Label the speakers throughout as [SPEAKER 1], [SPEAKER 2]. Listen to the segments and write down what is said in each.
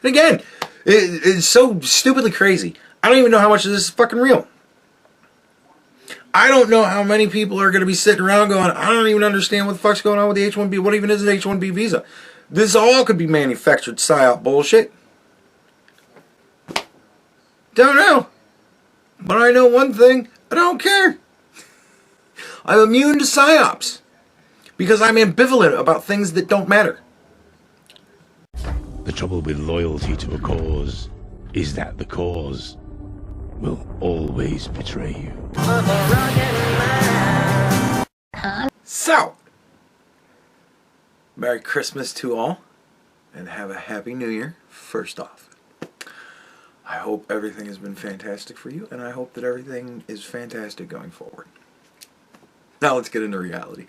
[SPEAKER 1] And again, it's so stupidly crazy. I don't even know how much of this is fucking real. I don't know how many people are going to be sitting around going, I don't even understand what the fuck's going on with the H-1B. What even is an H-1B visa? This all could be manufactured psyop bullshit. Don't know. But I know one thing. I don't care. I'm immune to psyops. Because I'm ambivalent about things that don't matter.
[SPEAKER 2] The trouble with loyalty to a cause is that the cause will always betray you.
[SPEAKER 1] So, Merry Christmas to all, and have a Happy New Year, first off. I hope everything has been fantastic for you, and I hope that everything is fantastic going forward. Now let's get into reality.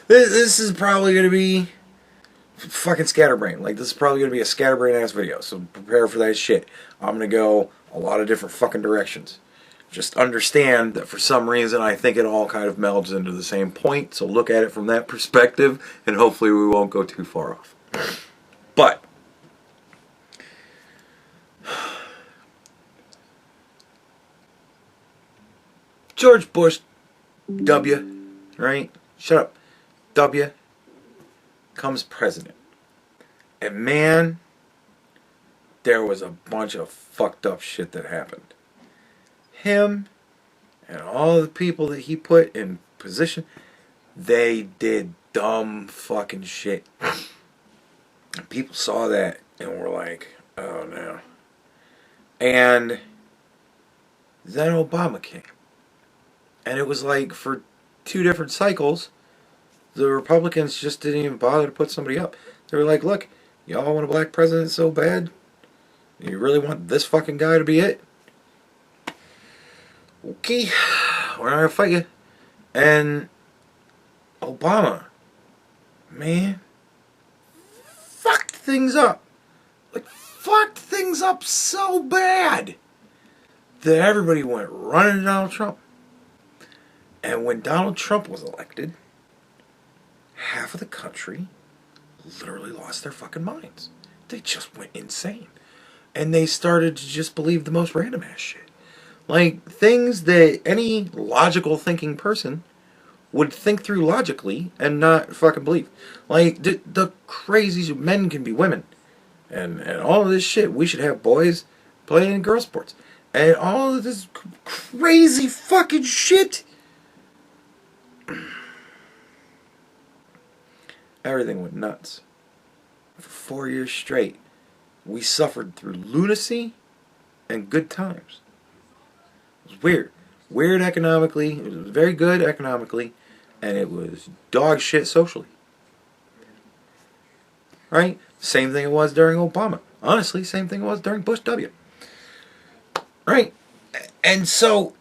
[SPEAKER 1] This is probably going to be fucking scatterbrain. Like, this is probably going to be a scatterbrain ass video, so prepare for that shit. I'm going to go a lot of different fucking directions. Just understand that for some reason I think it all kind of melds into the same point, so look at it from that perspective, and hopefully we won't go too far off. But George Bush W, right? Shut up. W comes president. And man, there was a bunch of fucked up shit that happened. Him and all the people that he put in position, they did dumb fucking shit. And people saw that and were like, oh no. And then Obama came. And it was like for 2 different cycles, the Republicans just didn't even bother to put somebody up. They were like, look, y'all want a black president so bad? You really want this fucking guy to be it? Okay, we're not going to fight you. And Obama, man, fucked things up. Like, fucked things up so bad that everybody went running to Donald Trump. And when Donald Trump was elected, half of the country literally lost their fucking minds. They just went insane. And they started to just believe the most random ass shit. Like, things that any logical thinking person would think through logically and not fucking believe. Like, the crazy men can be women. And all of this shit. We should have boys playing in girl sports. And all of this crazy fucking shit. Everything went nuts. For 4 years straight, we suffered through lunacy and good times. It was weird. Weird economically. It was very good economically. And it was dog shit socially. Right? Same thing it was during Obama. Honestly, same thing it was during Bush W. Right? And so,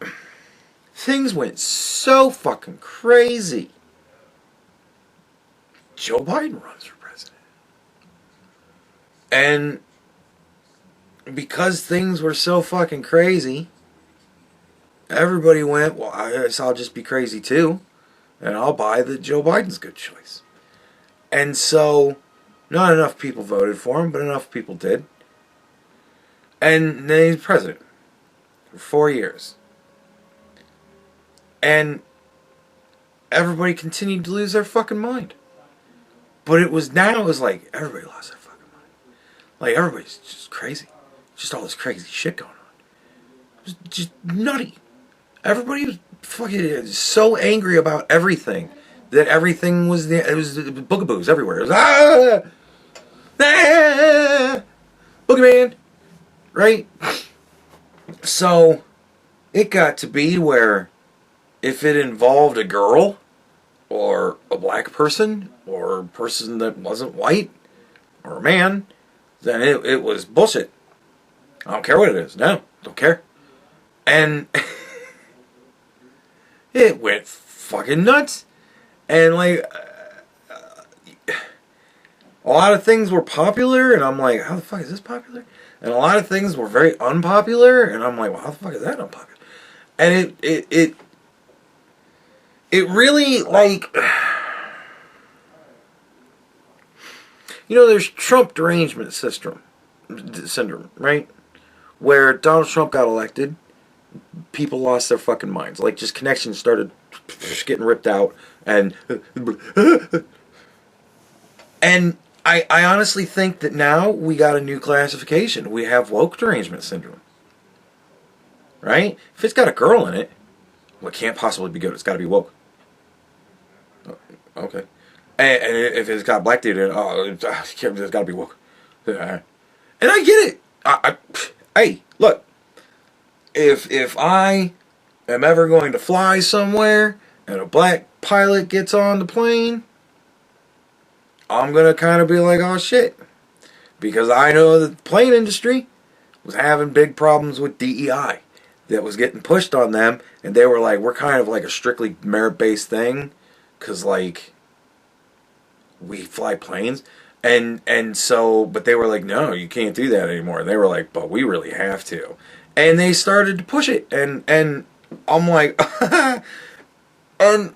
[SPEAKER 1] things went so fucking crazy. Joe Biden runs for president. And because things were so fucking crazy, everybody went, well, I guess I'll just be crazy too. And I'll buy that Joe Biden's a good choice. And so, not enough people voted for him, but enough people did. And then he's president for 4 years. And everybody continued to lose their fucking mind. But it was like everybody lost their fucking mind. Like, everybody's just crazy. Just all this crazy shit going on. It was just nutty. Everybody was fucking so angry about everything that everything was it was boogaboos everywhere. It was boogeyman, right? So it got to be where if it involved a girl or a black person or a person that wasn't white or a man, then it was bullshit. I don't care what it is. No, don't care. And it went fucking nuts. And like, a lot of things were popular, and I'm like, how the fuck is this popular? And a lot of things were very unpopular, and I'm like, well, how the fuck is that unpopular? And it really, like, You know, there's Trump derangement syndrome, right? Where Donald Trump got elected, people lost their fucking minds. Like, just connections started getting ripped out, and I honestly think that now we got a new classification. We have woke derangement syndrome, right? If it's got a girl in it, well, it can't possibly be good. It's got to be woke. Okay. And if it's got a black dude in it, it's got to be woke. And I get it. Hey, look. If I am ever going to fly somewhere and a black pilot gets on the plane, I'm going to kind of be like, oh shit. Because I know that the plane industry was having big problems with DEI that was getting pushed on them. And they were like, we're kind of like a strictly merit-based thing. Because, like, we fly planes. And so, but they were like, no, you can't do that anymore. And they were like, but we really have to. And they started to push it. And I'm like, and,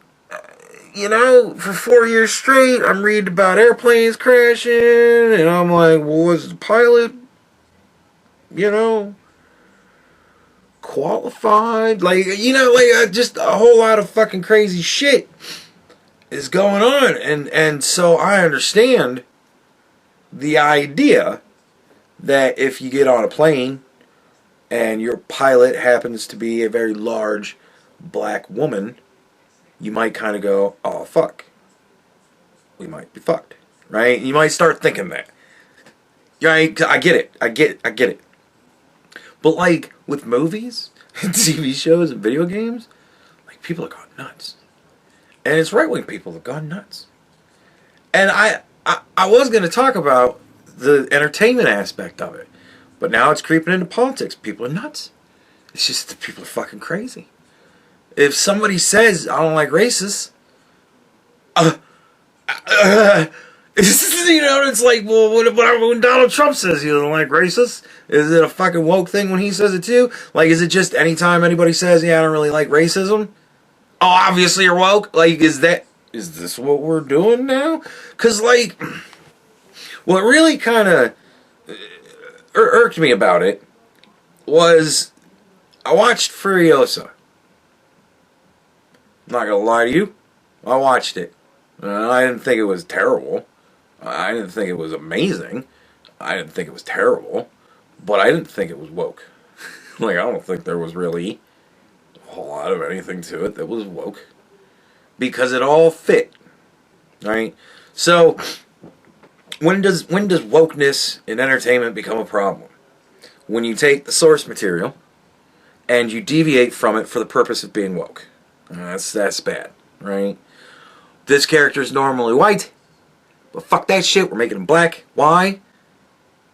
[SPEAKER 1] you know, for 4 years straight, I'm reading about airplanes crashing. And I'm like, well, was the pilot, you know, qualified? Like, you know, like, just a whole lot of fucking crazy shit is going on. And so I understand the idea that if you get on a plane and your pilot happens to be a very large black woman, you might kind of go, oh fuck, we might be fucked, right? You might start thinking that. Right? I get it. But like with movies and TV shows and video games, like people are going nuts. And it's right-wing people that have gone nuts. And I was going to talk about the entertainment aspect of it. But now it's creeping into politics. People are nuts. It's just that people are fucking crazy. If somebody says, I don't like racists, you know, it's like, well, when Donald Trump says he doesn't like racists, is it a fucking woke thing when he says it too? Like, is it just anytime anybody says, yeah, I don't really like racism? Oh, obviously you're woke? Like, is this what we're doing now? Because, like, what really kind of irked me about it was I watched Furiosa. I'm not going to lie to you. I watched it. I didn't think it was terrible. I didn't think it was amazing. I didn't think it was terrible. But I didn't think it was woke. Like, I don't think there was really a whole lot of anything to it that was woke. Because it all fit. Right? So, when does wokeness in entertainment become a problem? When you take the source material and you deviate from it for the purpose of being woke. That's bad, right? This character is normally white, but fuck that shit, we're making him black. Why?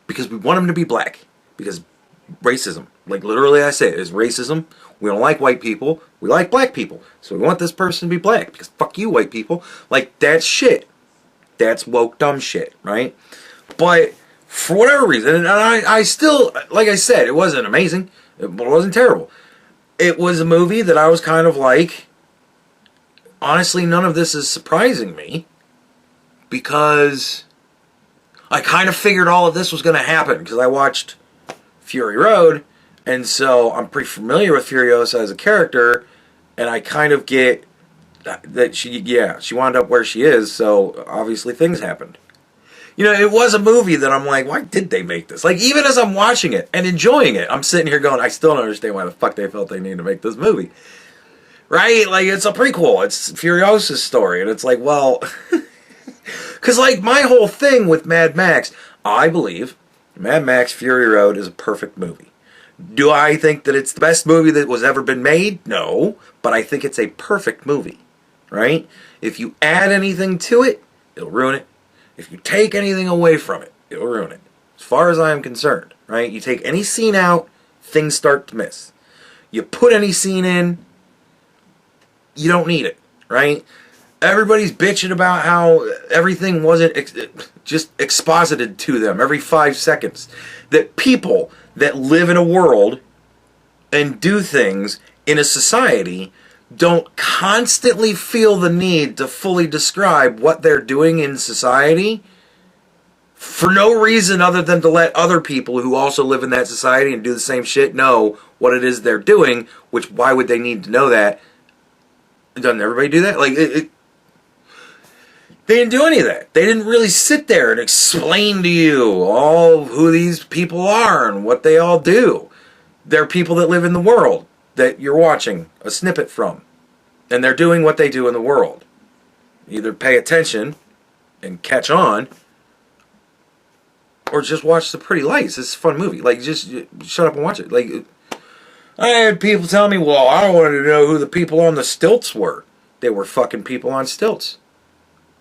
[SPEAKER 1] Because we want him to be black. Because racism, like literally I say it, is racism. We don't like white people, we like black people. So we want this person to be black, because fuck you white people. Like, that's shit. That's woke dumb shit, right? But for whatever reason, and I still, like I said, it wasn't amazing, but it wasn't terrible. It was a movie that I was kind of like, honestly, none of this is surprising me, because I kind of figured all of this was going to happen, because I watched Fury Road, and so I'm pretty familiar with Furiosa as a character, and I kind of get that she wound up where she is, so obviously things happened. You know, it was a movie that I'm like, why did they make this? Like, even as I'm watching it and enjoying it, I'm sitting here going, I still don't understand why the fuck they felt they needed to make this movie. Right? Like, it's a prequel. It's Furiosa's story. And it's like, well... Because, like, my whole thing with Mad Max, I believe Mad Max Fury Road is a perfect movie. Do I think that it's the best movie that was ever been made? No. But I think it's a perfect movie. Right? If you add anything to it, it'll ruin it. If you take anything away from it, it'll ruin it. As far as I am concerned, right? You take any scene out, things start to miss. You put any scene in, you don't need it, right? Everybody's bitching about how everything wasn't just exposited to them every 5 seconds. That people that live in a world and do things in a society don't constantly feel the need to fully describe what they're doing in society For no reason other than to let other people who also live in that society and do the same shit know what it is they're doing, which why would they need to know that? Doesn't everybody do that? Like, they didn't do any of that. They didn't really sit there and explain to you all who these people are and what they all do. They're people that live in the world that you're watching a snippet from. And they're doing what they do in the world. Either pay attention and catch on, or just watch the pretty lights. It's a fun movie. Like, just shut up and watch it. Like, I had people tell me, well, I wanted to know who the people on the stilts were. They were fucking people on stilts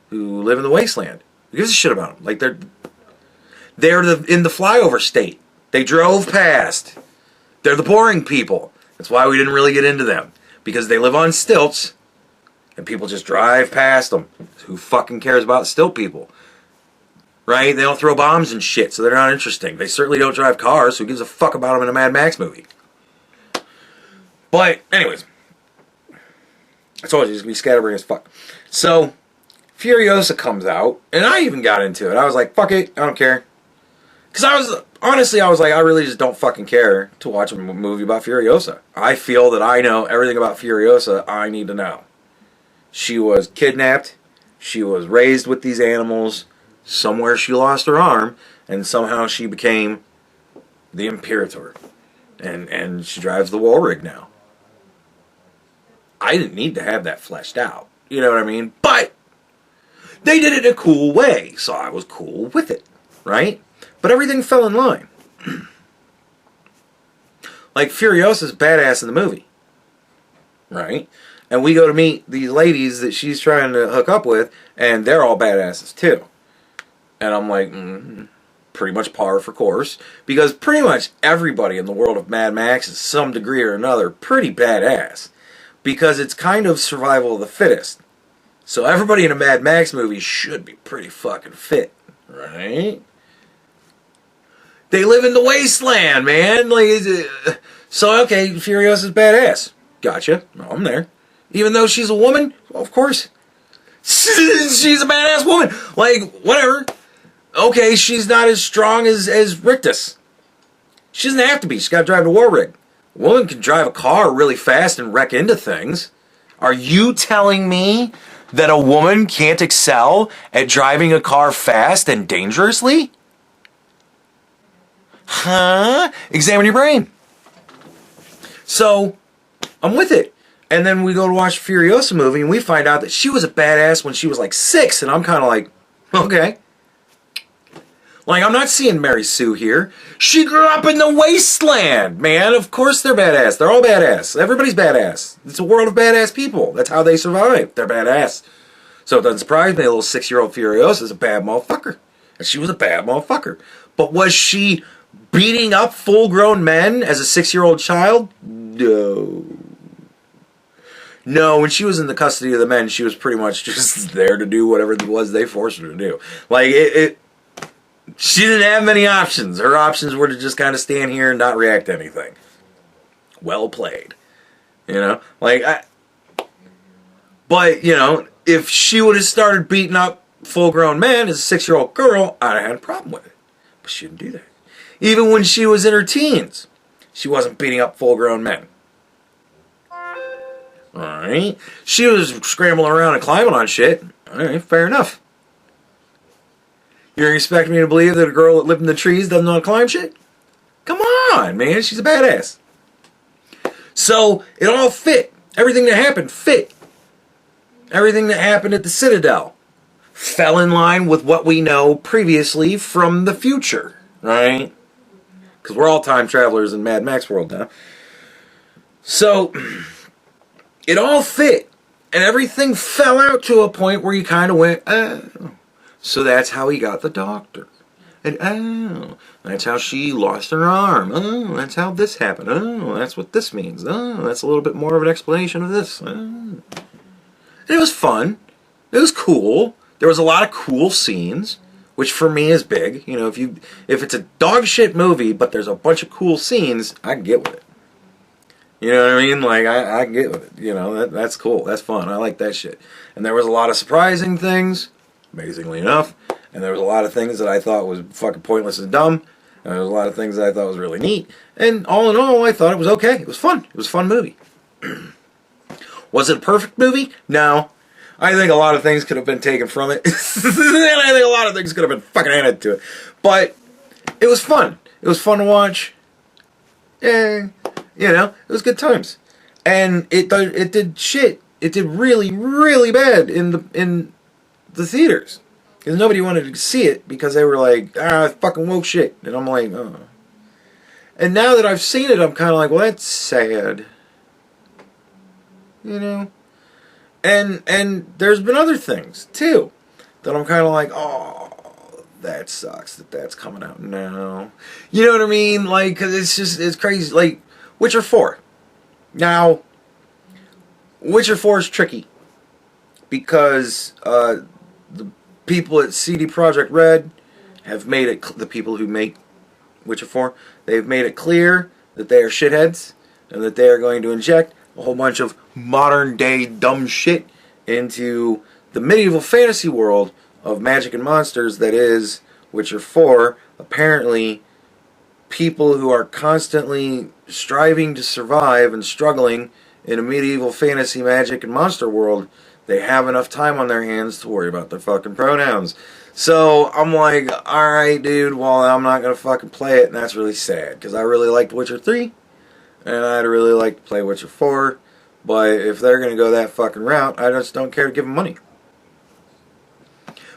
[SPEAKER 1] who live in the wasteland. Who gives a shit about them? Like, they're in the flyover state. They drove past. They're the boring people. That's why we didn't really get into them. Because they live on stilts, and people just drive past them. Who fucking cares about stilt people? Right? They don't throw bombs and shit, so they're not interesting. They certainly don't drive cars, so who gives a fuck about them in a Mad Max movie? But, anyways. I told you, he's going to be scatterbrained as fuck. So, Furiosa comes out, and I even got into it. I was like, fuck it, I don't care. Because I was like, I really just don't fucking care to watch a movie about Furiosa. I feel that I know everything about Furiosa I need to know. She was kidnapped, she was raised with these animals, somewhere she lost her arm, and somehow she became the Imperator. And she drives the war rig now. I didn't need to have that fleshed out. You know what I mean? But they did it in a cool way, so I was cool with it, right? But everything fell in line. Like, Furiosa's badass in the movie, right? And we go to meet these ladies that she's trying to hook up with, and they're all badasses too. And I'm like, pretty much par for course. Because pretty much everybody in the world of Mad Max is some degree or another pretty badass. Because it's kind of survival of the fittest. So everybody in a Mad Max movie should be pretty fucking fit, right? They live in the wasteland, man. Like, so, okay, Furiosa's badass. Gotcha. I'm there. Even though she's a woman, well, of course. She's a badass woman. Like, whatever. Okay, she's not as strong as Rictus. She doesn't have to be. She's got to drive the war rig. A woman can drive a car really fast and wreck into things. Are you telling me that a woman can't excel at driving a car fast and dangerously? Huh? Examine your brain. So, I'm with it. And then we go to watch a Furiosa movie and we find out that she was a badass when she was like 6. And I'm kind of like, okay. Like, I'm not seeing Mary Sue here. She grew up in the wasteland, man. Of course they're badass. They're all badass. Everybody's badass. It's a world of badass people. That's how they survive. They're badass. So it doesn't surprise me a little 6-year-old Furiosa is a bad motherfucker. And she was a bad motherfucker. But was she beating up full-grown men as a 6-year-old child? No. No, when she was in the custody of the men, she was pretty much just there to do whatever it was they forced her to do. Like, she didn't have many options. Her options were to just kind of stand here and not react to anything. Well played. You know? Like, but, you know, if she would have started beating up full-grown men as a 6-year-old girl, I'd have had a problem with it. But she didn't do that. Even when she was in her teens, she wasn't beating up full-grown men. Alright? She was scrambling around and climbing on shit. Alright, fair enough. You're expecting me to believe that a girl that lived in the trees doesn't know how to climb shit? Come on, man. She's a badass. So, it all fit. Everything that happened fit. Everything that happened at the Citadel fell in line with what we know previously from the future. Right? Because we're all time travelers in Mad Max world now. So, it all fit. And everything fell out to a point where you kind of went, oh. So that's how he got the doctor. And oh, that's how she lost her arm. Oh, that's how this happened. Oh, that's what this means. Oh, that's a little bit more of an explanation of this. Oh. And it was fun. It was cool. There was a lot of cool scenes, which for me is big. You know, if it's a dog shit movie, but there's a bunch of cool scenes, I can get with it. You know what I mean? Like, I can get with it. You know, that's cool. That's fun. I like that shit. And there was a lot of surprising things, amazingly enough. And there was a lot of things that I thought was fucking pointless and dumb. And there was a lot of things that I thought was really neat. And all in all, I thought it was okay. It was fun. It was a fun movie. Was it a perfect movie? No. I think a lot of things could have been taken from it. And I think a lot of things could have been fucking added to it. But it was fun. It was fun to watch. Yeah, you know, it was good times. And it did shit. It did really, really bad in the theaters. Because nobody wanted to see it because they were like, fucking woke shit. And I'm like, oh. And now that I've seen it, I'm kind of like, well, that's sad. You know? And there's been other things, too, that I'm kind of like, oh, that sucks that that's coming out now. You know what I mean? Like, cause it's crazy. Like, Witcher 4. Now, Witcher 4 is tricky. Because, the people at CD Projekt Red have made it, the people who make Witcher 4, they've made it clear that they are shitheads, and that they are going to inject a whole bunch of modern day dumb shit into the medieval fantasy world of magic and monsters that is Witcher 4. Apparently, people who are constantly striving to survive and struggling in a medieval fantasy magic and monster world, they have enough time on their hands to worry about their fucking pronouns. So I'm like, alright dude, well I'm not going to fucking play it, and that's really sad, because I really liked Witcher 3, and I'd really like to play Witcher 4, but if they're going to go that fucking route, I just don't care to give them money.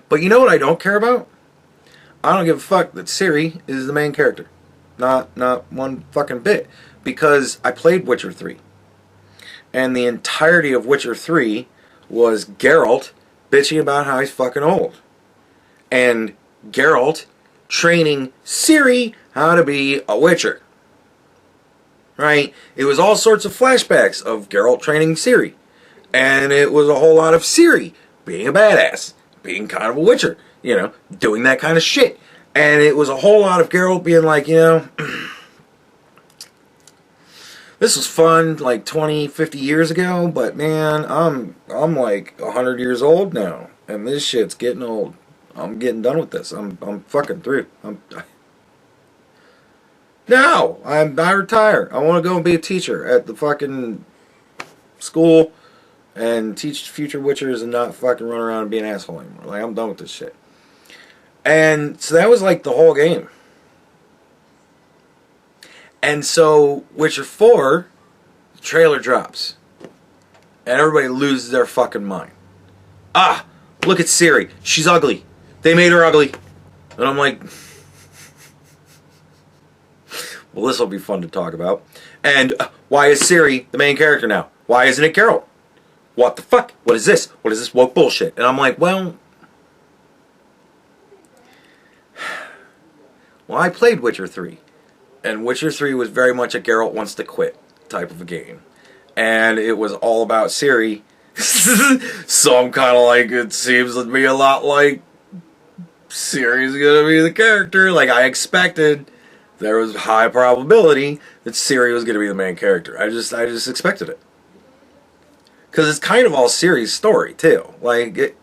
[SPEAKER 1] But you know what I don't care about? I don't give a fuck that Ciri is the main character. Not one fucking bit. Because I played Witcher 3. And the entirety of Witcher 3 was Geralt bitching about how he's fucking old. And Geralt training Ciri how to be a Witcher. Right? It was all sorts of flashbacks of Geralt training Ciri. And it was a whole lot of Ciri being a badass. Being kind of a Witcher. You know, doing that kind of shit. And it was a whole lot of Geralt being like, you know, this was fun like 20, 50 years ago, but man, I'm like 100 years old now. And this shit's getting old. I'm getting done with this. I'm fucking through. No, I retire. I want to go and be a teacher at the fucking school and teach future Witchers and not fucking run around and be an asshole anymore. Like, I'm done with this shit. And so that was like the whole game. And so Witcher 4, the trailer drops. And everybody loses their fucking mind. Ah, look at Ciri. She's ugly. They made her ugly. And I'm like, well, this will be fun to talk about. And why is Ciri the main character now? Why isn't it Geralt? What the fuck? What is this? What is this woke bullshit? And I'm like, well, I played Witcher 3. And Witcher 3 was very much a Geralt wants to quit type of a game. And it was all about Ciri. So I'm kind of like, it seems to be a lot like Ciri's going to be the character. Like I expected. There was high probability that Ciri was going to be the main character. I just expected it. Because it's kind of all Ciri's story, too. Like,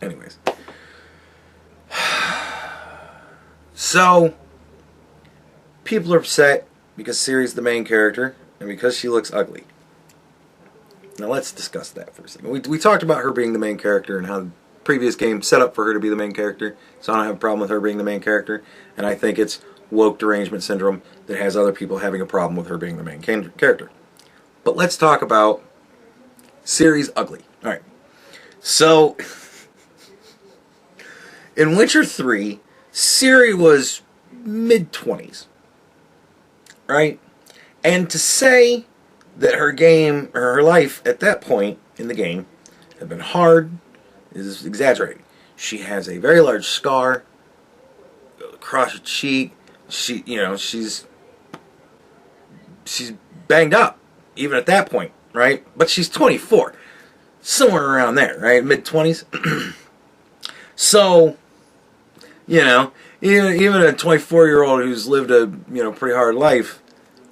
[SPEAKER 1] anyways. So, people are upset because Ciri's the main character and because she looks ugly. Now let's discuss that for a second. We talked about her being the main character and how the previous game set up for her to be the main character, so I don't have a problem with her being the main character, and I think it's woke derangement syndrome that has other people having a problem with her being the main character. But let's talk about Ciri's ugly. Alright. So, in Witcher 3, Ciri was mid-20s. Right? And to say that her life at that point in the game had been hard is exaggerating. She has a very large scar across her cheek. She's banged up, even at that point, right? But she's 24. Somewhere around there, right? Mid-20s. So, even a 24-year-old who's lived a, pretty hard life,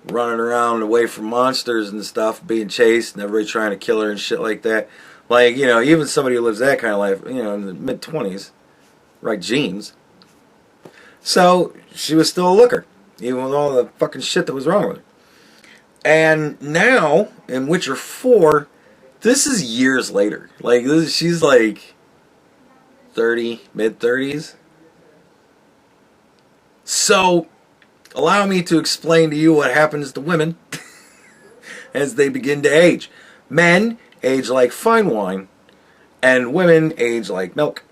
[SPEAKER 1] running around away from monsters and stuff, being chased, and everybody trying to kill her and shit like that. Like, you know, even somebody who lives that kind of life, you know, in the mid-20s, right genes. So, she was still a looker, even with all the fucking shit that was wrong with her. And now, in Witcher 4, this is years later. Like, she's like 30, mid-30s. So, allow me to explain to you what happens to women as they begin to age. Men age like fine wine, and women age like milk.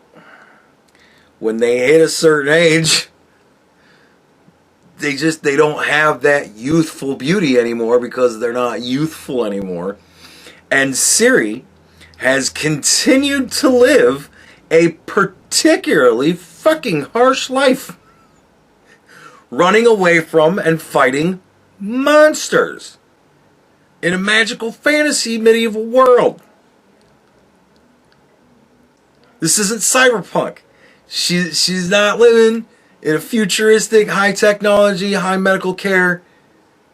[SPEAKER 1] When they hit a certain age, they don't have that youthful beauty anymore because they're not youthful anymore. And Ciri has continued to live a particularly fucking harsh life, running away from and fighting monsters in a magical fantasy medieval world. This isn't cyberpunk. She's not living in a futuristic, high technology, high medical care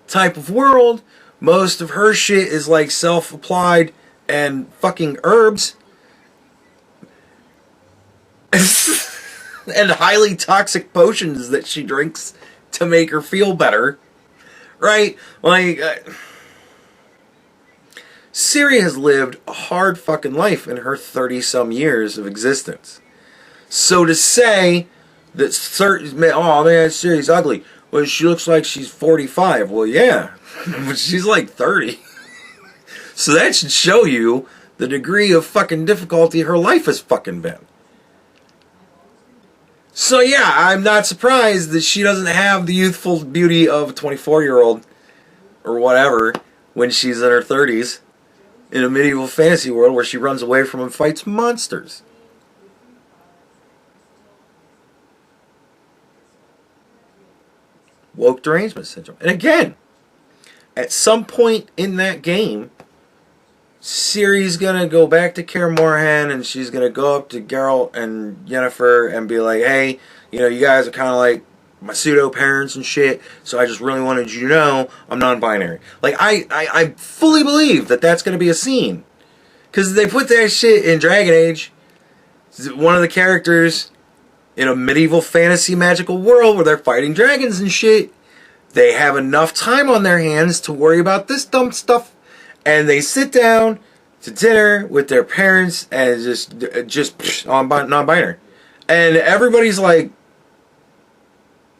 [SPEAKER 1] type of world. Most of her shit is like self-applied and fucking herbs. And highly toxic potions that she drinks to make her feel better. Right? Like, Ciri has lived a hard fucking life in her 30-some years of existence. So to say that certain, oh man, Ciri's ugly. Well, she looks like she's 45. Well, yeah, but she's like 30. So that should show you the degree of fucking difficulty her life has fucking been. So yeah, I'm not surprised that she doesn't have the youthful beauty of a 24-year-old or whatever when she's in her 30s in a medieval fantasy world where she runs away from and fights monsters. Woke derangement syndrome. And again, at some point in that game, Ciri's gonna go back to Kaer Morhen and she's gonna go up to Geralt and Yennefer and be like, hey, you know, you guys are kind of like my pseudo parents and shit, so I just really wanted you to know I'm non-binary. Like, I fully believe that that's gonna be a scene, because they put that shit in Dragon Age. One of the characters in a medieval fantasy magical world where they're fighting dragons and shit, they have enough time on their hands to worry about this dumb stuff. And they sit down to dinner with their parents and just on non-binary. And everybody's like,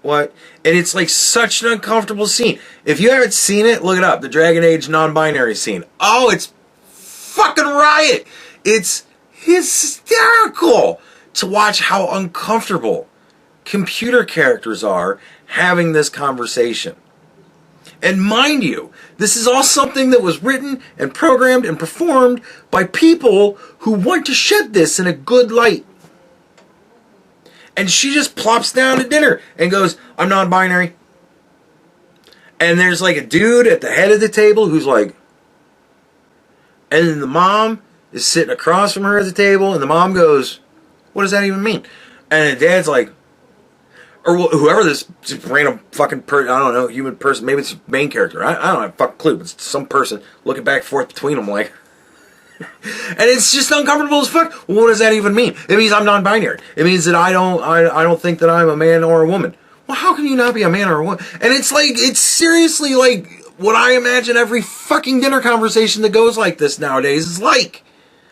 [SPEAKER 1] what? And it's like such an uncomfortable scene. If you haven't seen it, look it up. The Dragon Age non-binary scene. Oh, it's fucking riot. It's hysterical to watch how uncomfortable computer characters are having this conversation. And mind you, this is all something that was written and programmed and performed by people who want to shed this in a good light. And she just plops down to dinner and goes, I'm non-binary. And there's like a dude at the head of the table who's like, and then the mom is sitting across from her at the table, and the mom goes, what does that even mean? And the dad's like, or whoever this random fucking person, I don't know, human person, maybe it's the main character, I don't have a fucking clue, but it's some person looking back and forth between them like, and it's just uncomfortable as fuck. Well, what does that even mean? It means I'm non-binary. It means that I don't think that I'm a man or a woman. Well, how can you not be a man or a woman? And it's like, it's seriously like what I imagine every fucking dinner conversation that goes like this nowadays is like.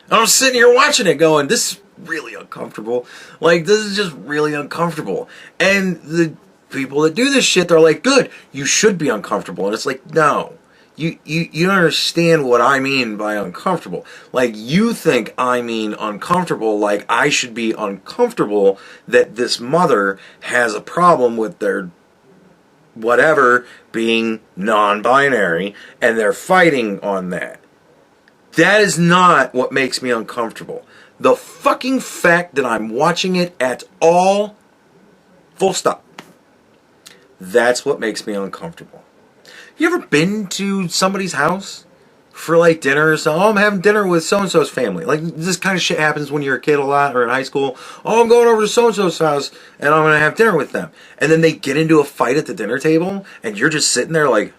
[SPEAKER 1] And I'm sitting here watching it going, this is really uncomfortable. Like, this is just really uncomfortable. And the people that do this shit, they're like, good, you should be uncomfortable. And it's like, no. You don't understand what I mean by uncomfortable. Like, you think I mean uncomfortable, like I should be uncomfortable that this mother has a problem with their whatever being non-binary, and they're fighting on that. That is not what makes me uncomfortable. The fucking fact that I'm watching it at all, full stop. That's what makes me uncomfortable. You ever been to somebody's house for like dinner or something? Oh, I'm having dinner with so-and-so's family. Like, this kind of shit happens when you're a kid a lot or in high school. Oh, I'm going over to so-and-so's house and I'm going to have dinner with them. And then they get into a fight at the dinner table and you're just sitting there like...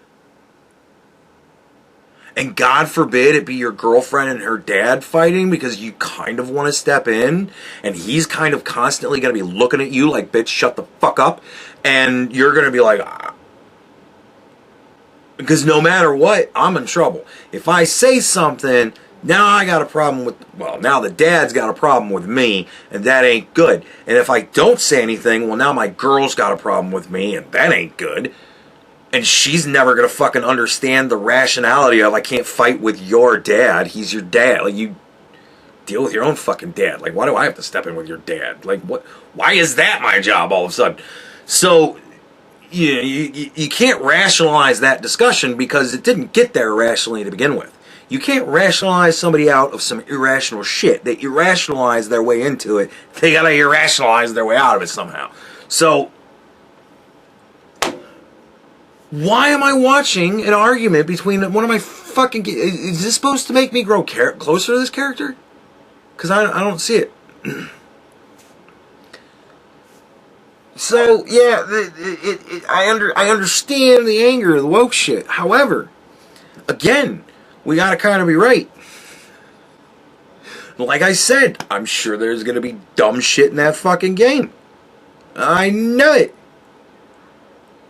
[SPEAKER 1] and God forbid it be your girlfriend and her dad fighting because you kind of want to step in, and he's kind of constantly going to be looking at you like, bitch, shut the fuck up, and you're going to be like, because no matter what, I'm in trouble. If I say something, now I got a problem with, well, now the dad's got a problem with me, and that ain't good. And if I don't say anything, well, now my girl's got a problem with me, and that ain't good. And she's never going to fucking understand the rationality of, I can't fight with your dad. He's your dad. Like, you deal with your own fucking dad. Like, why do I have to step in with your dad? Like, what? Why is that my job all of a sudden? So, you can't rationalize that discussion because it didn't get there rationally to begin with. You can't rationalize somebody out of some irrational shit. They irrationalize their way into it. They gotta irrationalize their way out of it somehow. So, why am I watching an argument between one of my fucking... Is this supposed to make me grow closer to this character? Because I don't see it. So, yeah, I understand the anger of the woke shit. However, again, we gotta kind of be right. Like I said, I'm sure there's gonna be dumb shit in that fucking game. I know it.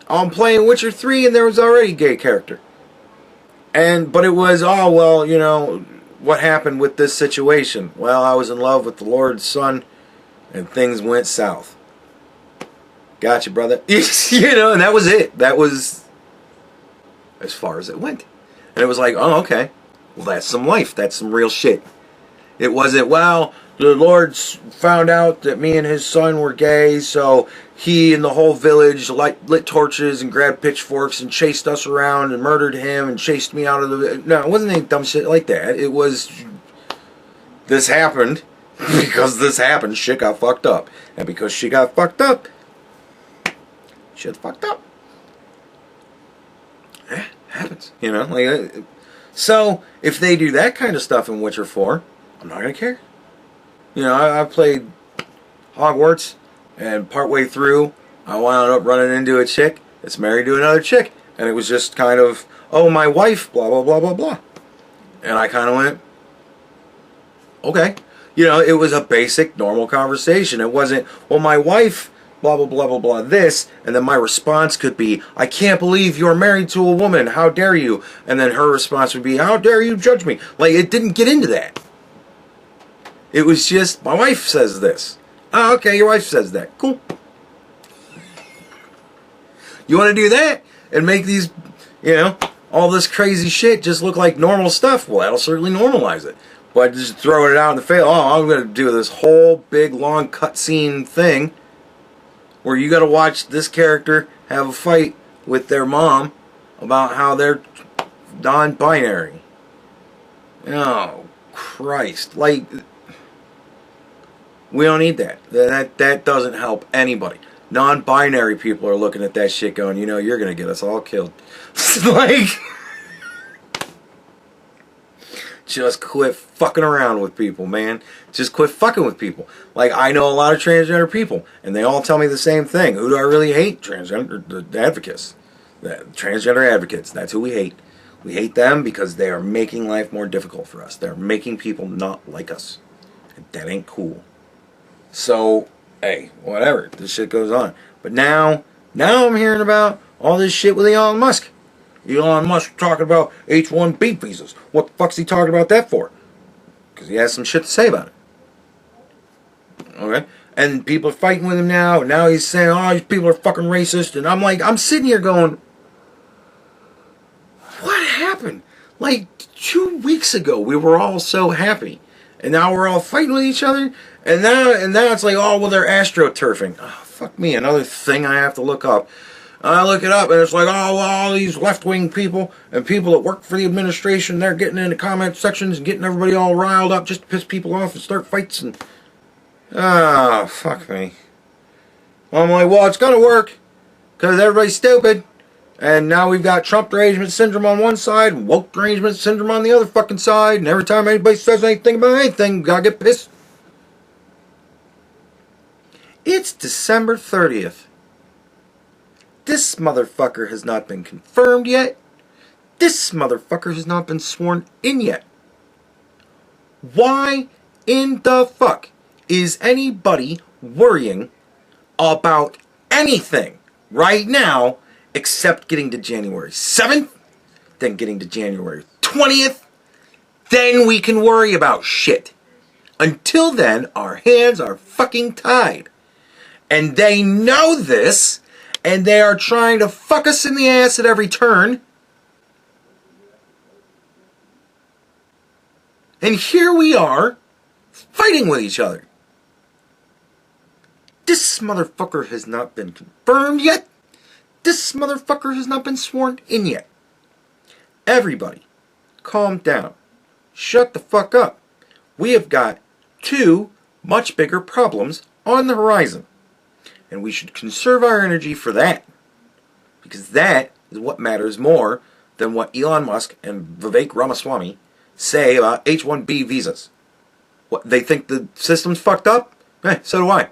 [SPEAKER 1] I'm playing Witcher 3 and there was already a gay character. But it was, oh, well, you know, what happened with this situation? Well, I was in love with the Lord's son and things went south. Gotcha, brother. You know, and that was it. That was as far as it went. And it was like, oh, okay. Well, that's some life. That's some real shit. It wasn't, well, the Lord found out that me and his son were gay, so he and the whole village lit torches and grabbed pitchforks and chased us around and murdered him and chased me out of the... No, it wasn't any dumb shit like that. It was... This happened because this happened. Shit got fucked up. And because she got fucked up, shit fucked up. Yeah, happens. You know? Like, so, if they do that kind of stuff in Witcher 4, I'm not going to care. You know, I played Hogwarts, and partway through, I wound up running into a chick that's married to another chick. And it was just kind of, oh, my wife, blah, blah, blah, blah, blah. And I kind of went, okay. You know, it was a basic, normal conversation. It wasn't, well, my wife, blah, blah, blah, blah, blah, this. And then my response could be, I can't believe you're married to a woman. How dare you? And then her response would be, how dare you judge me? Like, it didn't get into that. It was just, my wife says this. Oh, okay, your wife says that. Cool. You want to do that and make these, you know, all this crazy shit just look like normal stuff? Well, that'll certainly normalize it. But just throwing it out in the face, oh, I'm going to do this whole big, long cutscene thing where you got to watch this character have a fight with their mom about how they're non-binary. Oh, Christ. Like... We don't need that. That doesn't help anybody. Non-binary people are looking at that shit going, you know, you're going to get us all killed. Like, just quit fucking around with people, man. Just quit fucking with people. Like, I know a lot of transgender people, and they all tell me the same thing. Who do I really hate? Transgender advocates. Transgender advocates. That's who we hate. We hate them because they are making life more difficult for us. They're making people not like us. And that ain't cool. So, hey, whatever. This shit goes on. But now I'm hearing about all this shit with Elon Musk. Elon Musk talking about H-1B visas. What the fuck's he talking about that for? Because he has some shit to say about it. Okay? And people are fighting with him now. And now he's saying, oh, these people are fucking racist. And I'm like, I'm sitting here going, what happened? Like, 2 weeks ago, we were all so happy. And now we're all fighting with each other. And now it's like, oh, well, they're astroturfing. Oh, fuck me, another thing I have to look up. I look it up, and it's like, oh, well, all these left-wing people and people that work for the administration, they're getting into comment sections and getting everybody all riled up just to piss people off and start fights. And fuck me. I'm like, well, it's going to work because everybody's stupid. And now we've got Trump derangement syndrome on one side, and woke derangement syndrome on the other fucking side. And every time anybody says anything about anything, gotta get pissed. It's December 30th. This motherfucker has not been confirmed yet. This motherfucker has not been sworn in yet. Why in the fuck is anybody worrying about anything right now except getting to January 7th, then getting to January 20th? Then we can worry about shit. Until then, our hands are fucking tied. And they know this, and they are trying to fuck us in the ass at every turn. And here we are, fighting with each other. This motherfucker has not been confirmed yet. This motherfucker has not been sworn in yet. Everybody, calm down. Shut the fuck up. We have got two much bigger problems on the horizon. And we should conserve our energy for that. Because that is what matters more than what Elon Musk and Vivek Ramaswamy say about H-1B visas. What, they think the system's fucked up? So do I.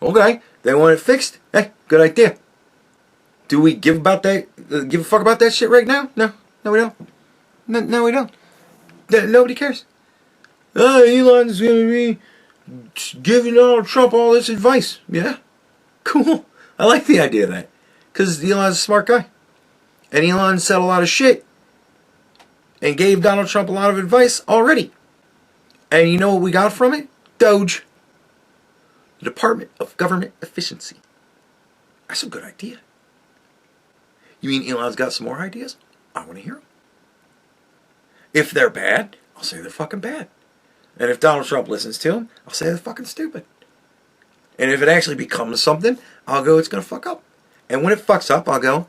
[SPEAKER 1] Okay, they want it fixed? Good idea. Do we give a fuck about that shit right now? No, we don't. No, we don't. Nobody cares. Elon's gonna be giving Donald Trump all this advice. Yeah, cool. I like the idea of that. Because Elon's a smart guy. And Elon said a lot of shit. And gave Donald Trump a lot of advice already. And you know what we got from it? Doge. The Department of Government Efficiency. That's a good idea. You mean Elon's got some more ideas? I want to hear them. If they're bad, I'll say they're fucking bad. And if Donald Trump listens to them, I'll say they're fucking stupid. And if it actually becomes something, I'll go, it's going to fuck up. And when it fucks up, I'll go.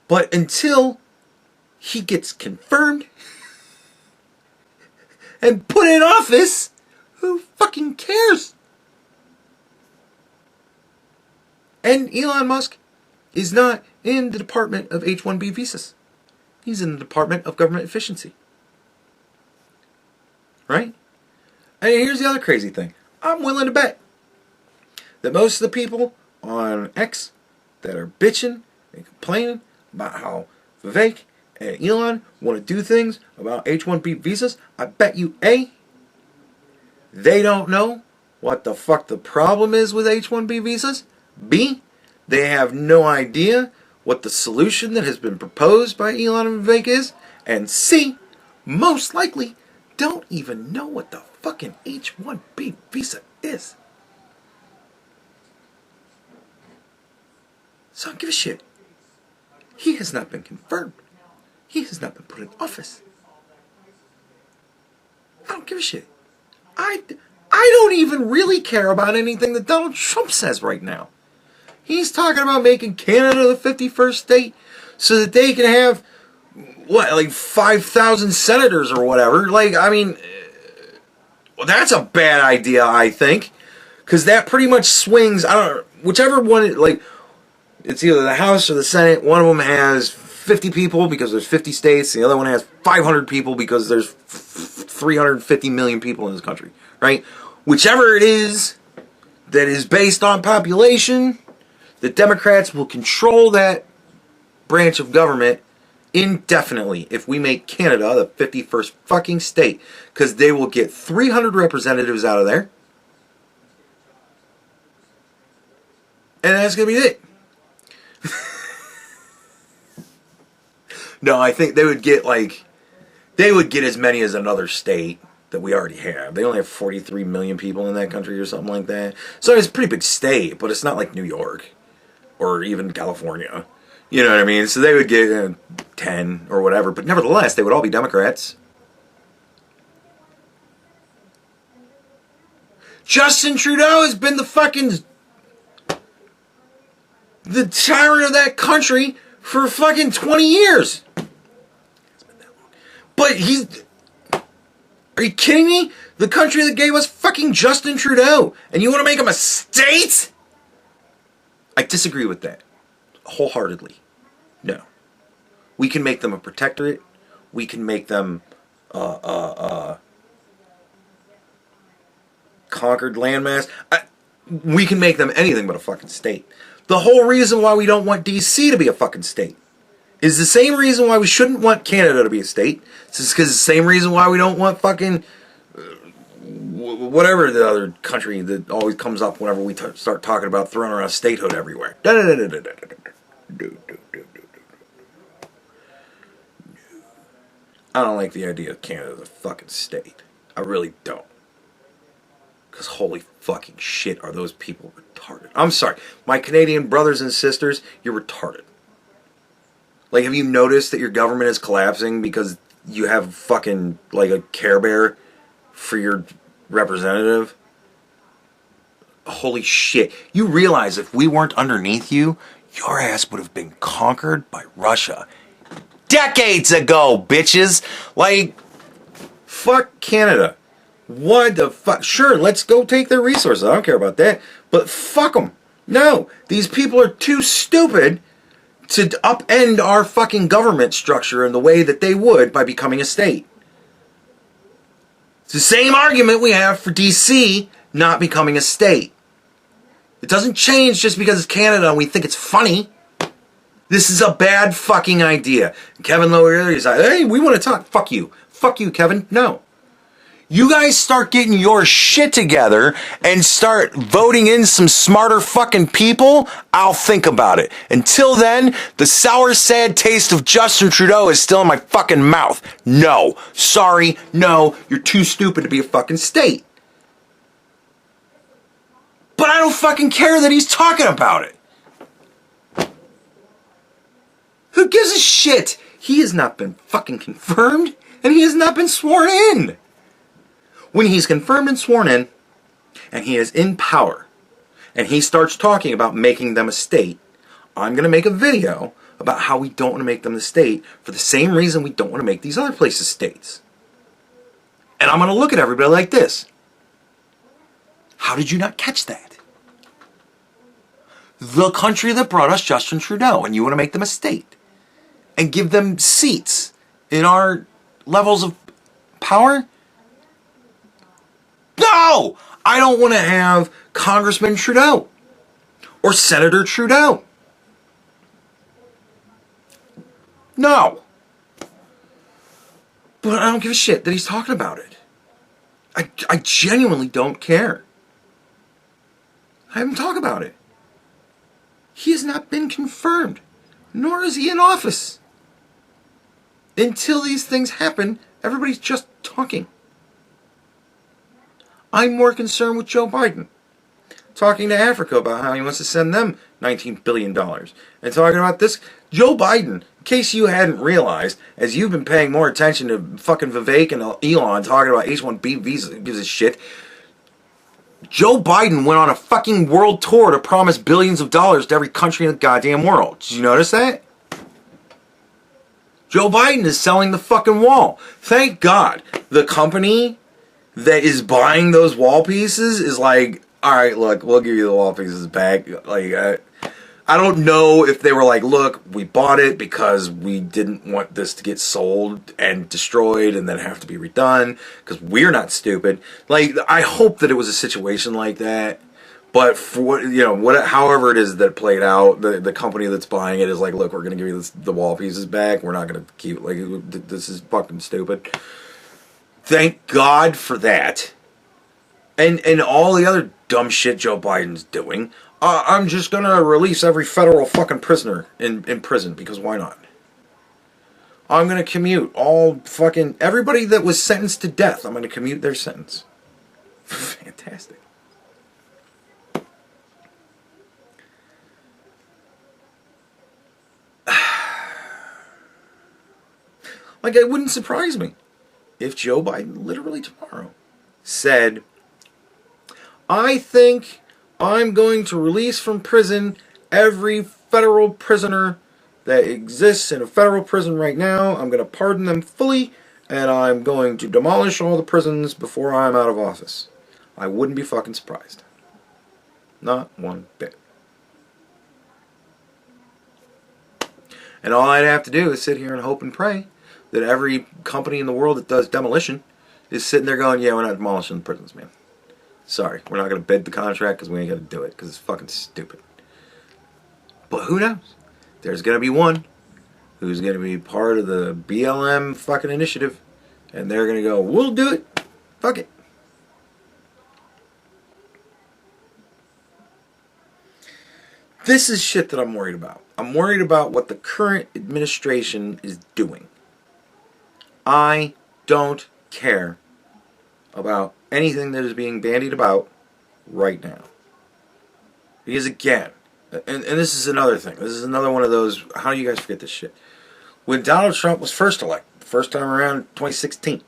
[SPEAKER 1] But until he gets confirmed and put in office, who fucking cares? And Elon Musk is not in the Department of H-1B visas. He's in the Department of Government Efficiency. Right? And here's the other crazy thing. I'm willing to bet that most of the people on X that are bitching and complaining about how Vivek and Elon want to do things about H-1B visas, I bet you A, they don't know what the fuck the problem is with H-1B visas. B, they have no idea what the solution that has been proposed by Elon and Vivek is. And C, most likely don't even know what the fucking H-1B visa is. So I don't give a shit. He has not been confirmed. He has not been put in office. I don't give a shit. I don't even really care about anything that Donald Trump says right now. He's talking about making Canada the 51st state so that they can have, what, like 5,000 senators or whatever. Like, I mean, well, that's a bad idea, I think. Because that pretty much swings, I don't know, whichever one, like, it's either the House or the Senate. One of them has 50 people because there's 50 states. The other one has 500 people because there's 350 million people in this country, right? Whichever it is that is based on population, the Democrats will control that branch of government indefinitely if we make Canada the 51st fucking state. Because they will get 300 representatives out of there. And that's going to be it. No, I think they would get as many as another state that we already have. They only have 43 million people in that country or something like that. So it's a pretty big state, but it's not like New York or even California. You know what I mean? So they would get 10 or whatever, but nevertheless, they would all be Democrats. Justin Trudeau has been the tyrant of that country for fucking 20 years. It's been that long. But are you kidding me? The country that gave us fucking Justin Trudeau. And you want to make him a state? I disagree with that. Wholeheartedly. No. We can make them a protectorate. We can make them conquered landmass. We can make them anything but a fucking state. The whole reason why we don't want DC to be a fucking state is the same reason why we shouldn't want Canada to be a state. It's just because the same reason why we don't want fucking whatever the other country that always comes up whenever we start talking about throwing around statehood everywhere. I don't like the idea of Canada as a fucking state. I really don't. Because holy fucking shit, are those people retarded. I'm sorry. My Canadian brothers and sisters, you're retarded. Like, have you noticed that your government is collapsing because you have fucking, like, a Care Bear for your representative? Holy shit. You realize if we weren't underneath you, your ass would have been conquered by Russia decades ago, bitches. Like, fuck Canada. What the fuck? Sure, let's go take their resources. I don't care about that. But fuck them. No, these people are too stupid to upend our fucking government structure in the way that they would by becoming a state. It's the same argument we have for DC not becoming a state. It doesn't change just because it's Canada and we think it's funny. This is a bad fucking idea. Kevin Lowe is like, hey, we want to talk. Fuck you. Fuck you, Kevin. No. You guys start getting your shit together and start voting in some smarter fucking people, I'll think about it. Until then, the sour, sad taste of Justin Trudeau is still in my fucking mouth. No. Sorry. No. You're too stupid to be a fucking state. But I don't fucking care that he's talking about it. Who gives a shit? He has not been fucking confirmed, and he has not been sworn in. When he's confirmed and sworn in, and he is in power, and he starts talking about making them a state, I'm going to make a video about how we don't want to make them a state for the same reason we don't want to make these other places states. And I'm going to look at everybody like this. How did you not catch that? The country that brought us Justin Trudeau, and you want to make them a state and give them seats in our levels of power? No! I don't want to have Congressman Trudeau or Senator Trudeau. No. But I don't give a shit that he's talking about it. I genuinely don't care. I haven't talked about it. He has not been confirmed, nor is he in office. Until these things happen, everybody's just talking. I'm more concerned with Joe Biden talking to Africa about how he wants to send them $19 billion. And talking about this, Joe Biden, in case you hadn't realized, as you've been paying more attention to fucking Vivek and Elon talking about H-1B visa, gives a shit, Joe Biden went on a fucking world tour to promise billions of dollars to every country in the goddamn world. Did you notice that? Joe Biden is selling the fucking wall. Thank God the company that is buying those wall pieces is like, all right, look, we'll give you the wall pieces back. Like, I don't know if they were like, look, we bought it because we didn't want this to get sold and destroyed and then have to be redone because we're not stupid. Like, I hope that it was a situation like that. But for what, you know, however it is that played out, the company that's buying it is like, look, we're gonna give you the wall pieces back. We're not gonna keep like this is fucking stupid. Thank God for that. And all the other dumb shit Joe Biden's doing. I'm just going to release every federal fucking prisoner in prison, because why not? I'm going to commute all fucking... everybody that was sentenced to death, I'm going to commute their sentence. Fantastic. Like, it wouldn't surprise me if Joe Biden literally tomorrow said, I think I'm going to release from prison every federal prisoner that exists in a federal prison right now. I'm going to pardon them fully, and I'm going to demolish all the prisons before I'm out of office. I wouldn't be fucking surprised. Not one bit. And all I'd have to do is sit here and hope and pray that every company in the world that does demolition is sitting there going, yeah, we're not demolishing the prisons, man. Sorry, we're not going to bid the contract because we ain't going to do it because it's fucking stupid. But who knows? There's going to be one who's going to be part of the BLM fucking initiative. And they're going to go, we'll do it. Fuck it. This is shit that I'm worried about. I'm worried about what the current administration is doing. I don't care about anything that is being bandied about right now. Because again, and this is another thing. This is another one of those, how do you guys forget this shit? When Donald Trump was first elected, first time around 2016,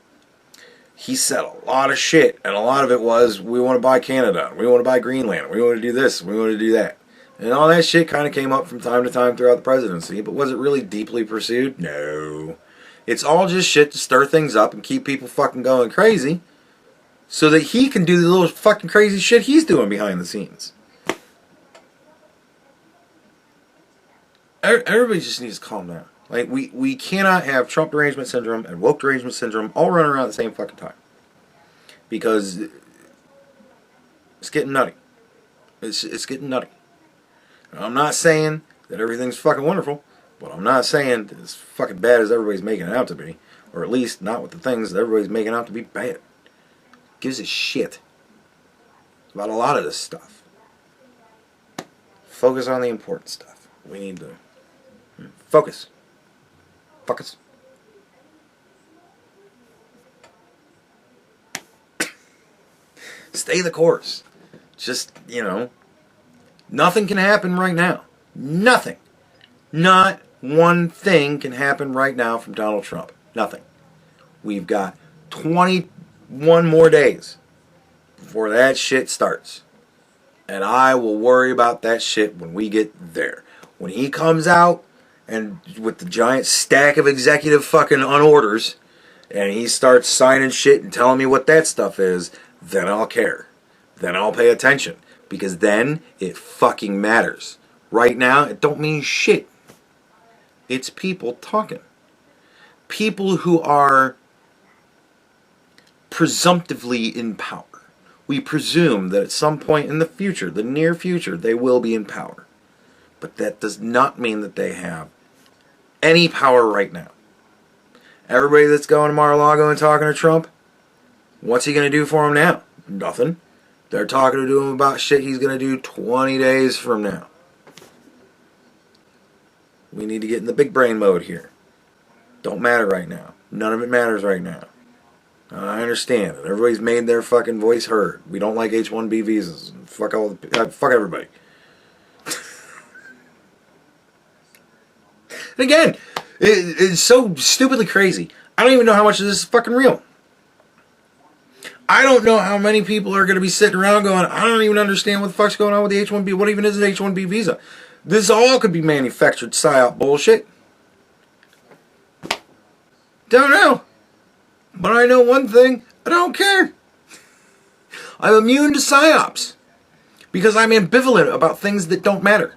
[SPEAKER 1] he said a lot of shit, and a lot of it was, we want to buy Canada, we want to buy Greenland, we want to do this, we want to do that. And all that shit kind of came up from time to time throughout the presidency, but was it really deeply pursued? No. It's all just shit to stir things up and keep people fucking going crazy so that he can do the little fucking crazy shit he's doing behind the scenes. Everybody just needs to calm down. Like, we cannot have Trump derangement syndrome and woke derangement syndrome all running around at the same fucking time. Because it's getting nutty. It's getting nutty. I'm not saying that everything's fucking wonderful, but I'm not saying that it's fucking bad as everybody's making it out to be. Or at least not with the things that everybody's making out to be bad. Gives a shit about a lot of this stuff. Focus on the important stuff. We need to focus. Focus. Stay the course. Just, nothing can happen right now. Nothing. Not one thing can happen right now from Donald Trump. Nothing. We've got 21 more days before that shit starts. And I will worry about that shit when we get there. When he comes out and with the giant stack of executive fucking unorders and he starts signing shit and telling me what that stuff is, then I'll care. Then I'll pay attention. Because then it fucking matters. Right now, it don't mean shit. It's people talking. People who are presumptively in power. We presume that at some point in the future, the near future, they will be in power. But that does not mean that they have any power right now. Everybody that's going to Mar-a-Lago and talking to Trump, what's he going to do for them now? Nothing. They're talking to him about shit he's going to do 20 days from now. We need to get in the big brain mode here. Don't matter right now. None of it matters right now. I understand. Everybody's made their fucking voice heard. We don't like H-1B visas. Fuck everybody. And again, it's so stupidly crazy. I don't even know how much of this is fucking real. I don't know how many people are going to be sitting around going, I don't even understand what the fuck's going on with the H-1B. What even is an H-1B visa? This all could be manufactured psyop bullshit. Don't know. But I know one thing. I don't care. I'm immune to psyops. Because I'm ambivalent about things that don't matter.